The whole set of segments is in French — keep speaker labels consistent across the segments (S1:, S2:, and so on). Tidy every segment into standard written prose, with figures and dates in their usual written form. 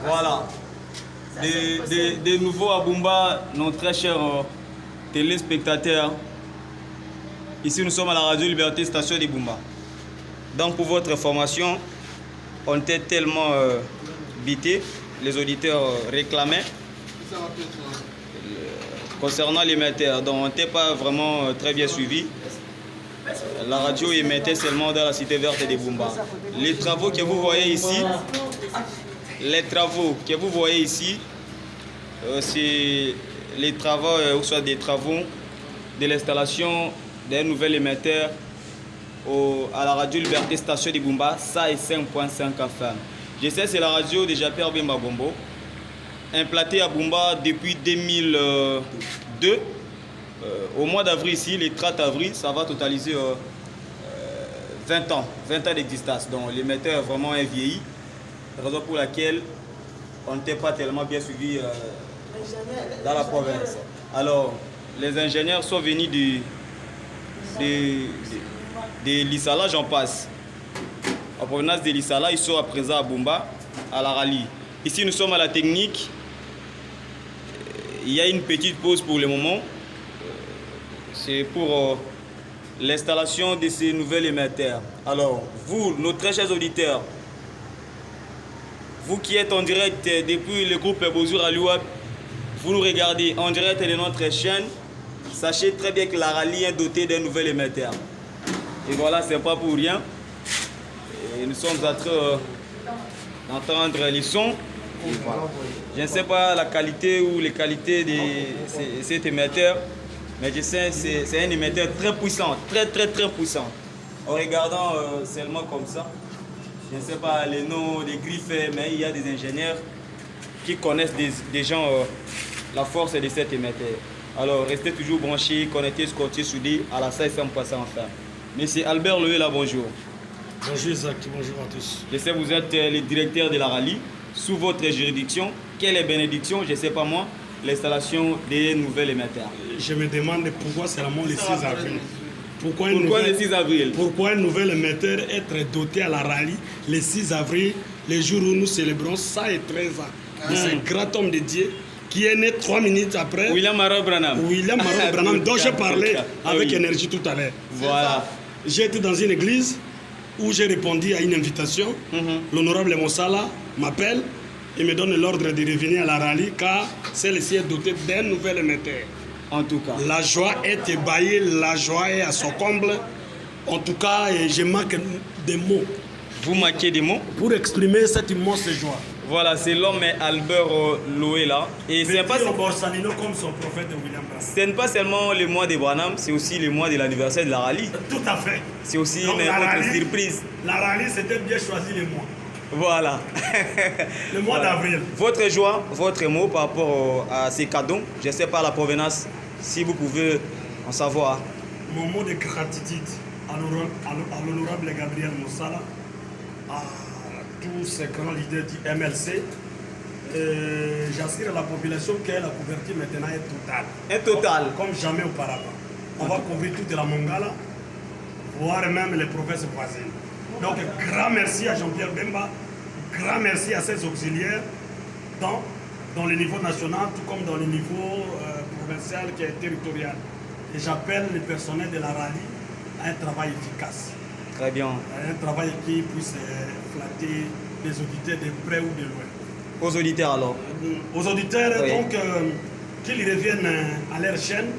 S1: Voilà. De nouveau à Bumba, nos très chers téléspectateurs. Ici, nous sommes à la Radio Liberté, station de Bumba. Donc, pour votre information, on était tellement bité, les auditeurs réclamaient concernant l'émetteur. Donc, on n'était pas vraiment très bien suivi. La radio émettait seulement dans la cité verte de Bumba. Les travaux que vous voyez ici, c'est les travaux, ou soit des travaux de l'installation d'un nouvel émetteur à la radio Liberté Station de Bumba, ça est 5.5 FM. Je sais, c'est la radio de Jean-Pierre Bemba Gombo, implantée à Bumba depuis 2002. Au mois d'avril ici, le 30 avril, ça va totaliser 20 ans d'existence. Donc l'émetteur vraiment est vieilli, raison pour laquelle on n'était pas tellement bien suivi dans la province. Alors, les ingénieurs sont venus de Lissala, j'en passe. En provenance de Lissala, ils sont à présent à Bumba, à la rallye. Ici, nous sommes à la technique. Il y a une petite pause pour le moment. C'est pour l'installation de ces nouvelles émetteurs. Alors, vous, nos très chers auditeurs, vous qui êtes en direct depuis le groupe Bozur Alouab, vous nous regardez en direct de notre chaîne, sachez très bien que la rallye est dotée d'un nouvel émetteur. Et voilà, c'est pas pour rien. Et nous sommes en train d'entendre les sons. Voilà. Je ne sais pas la qualité ou les qualités de cet émetteur, mais je sais que c'est un émetteur très puissant, très puissant. En regardant seulement comme ça, je ne sais pas les noms, les griffes, mais il y a des ingénieurs qui connaissent des gens la force de cet émetteur. Alors restez toujours branchés, connectés, scotchés, soudés à la 500% enfin. Monsieur Albert Loé, là, bonjour.
S2: Bonjour Isaac, bonjour à tous.
S1: Je sais que vous êtes le directeur de la rallye. Sous votre juridiction, quelle est bénédiction, je ne sais pas moi, l'installation des nouvelles émetteurs?
S2: Je me demande pourquoi seulement le 6 avril. Pourquoi
S1: le 6 avril?
S2: Pourquoi un nouvel émetteur être doté à la rallye le 6 avril, le jour où nous célébrons 113 ans de ce grand homme de Dieu qui est né 3 minutes après.
S1: William Marot Branham.
S2: William Marot Branham, dont j'ai parlé avec énergie tout à l'heure.
S1: Voilà.
S2: J'ai été dans une église où j'ai répondu à une invitation. L'honorable Moussala m'appelle et me donne l'ordre de revenir à la rallye car celle-ci est dotée d'un nouvel émetteur.
S1: En tout cas.
S2: La joie est ébahie, la joie est à son comble. En tout cas, je manque des mots.
S1: Vous manquez des mots?
S2: Pour exprimer cette immense joie.
S1: Voilà, c'est l'homme Albert Loé là. Et c'est pas
S2: comme son prophète William Branham.
S1: Ce n'est pas seulement le mois de Branham, c'est aussi le mois de l'anniversaire de la rallye.
S2: Tout à fait.
S1: C'est aussi une autre surprise.
S2: La rallye, c'était bien choisi le mois.
S1: Voilà.
S2: Le mois d'avril.
S1: Votre joie, votre mot par rapport à ces cadeaux, je ne sais pas la provenance, si vous pouvez en savoir.
S2: Mon mot de gratitude à l'honorable Gabriel Moussala, à tous ces grands leaders du MLC. J'assure à la population que la couverture maintenant est totale.
S1: Est totale.
S2: Comme jamais auparavant. On va couvrir toute la Mongala, voire même les provinces voisines. Donc, grand merci à Jean-Pierre Bemba, grand merci à ses auxiliaires dans le niveau national, tout comme dans le niveau provincial qui est territorial. Et j'appelle le personnel de la rallye à un travail efficace.
S1: Très bien.
S2: Un travail qui puisse flatter les auditeurs de près ou de loin.
S1: Aux auditeurs alors?
S2: Aux auditeurs,
S1: oui.
S2: Donc, qu'ils reviennent à leur chaîne.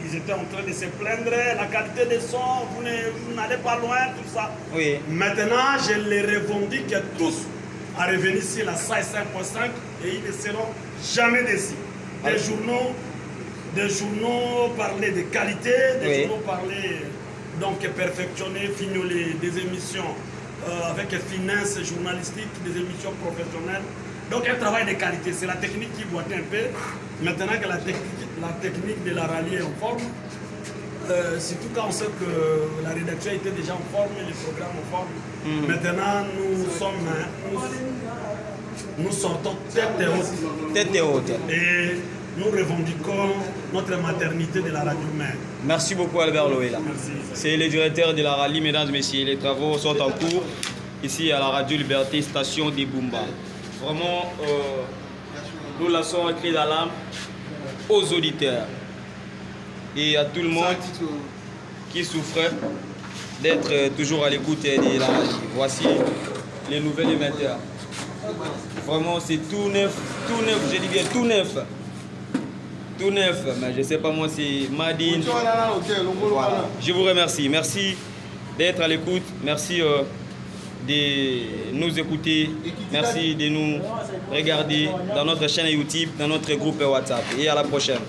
S2: Ils étaient en train de se plaindre, la qualité des sons, vous n'allez pas loin, tout ça.
S1: Oui.
S2: Maintenant, je les revendique tous à revenir sur la 5.5 et ils ne seront jamais déçus. Des journaux parler de qualité, des journaux parler, donc perfectionner, fignoler, des émissions avec finesse journalistique, des émissions professionnelles. Donc un travail de qualité, c'est la technique qui boite un peu. Maintenant que la technique de la rallye est en forme, surtout quand on sait que la rédaction était déjà en forme et les programmes en forme. Maintenant, nous sortons tête haute.
S1: Tête haute.
S2: Et nous revendiquons notre maternité de la radio mère.
S1: Merci beaucoup Albert Loé. C'est le directeur de la rallye, mesdames et messieurs. Les travaux sont en cours. ici à la Radio Liberté, station des Bumba. Vraiment, nous lançons un cri d'alarme aux auditeurs et à tout le monde qui souffrait d'être toujours à l'écoute de la radio. Voici les nouvelles émetteurs. Vraiment, c'est tout neuf, je dis bien tout neuf. Tout neuf, mais je ne sais pas moi, c'est Madine. Voilà. Je vous remercie. Merci d'être à l'écoute. Merci de nous écouter. Merci de nous regarder dans notre chaîne YouTube, dans notre groupe WhatsApp. Et à la prochaine.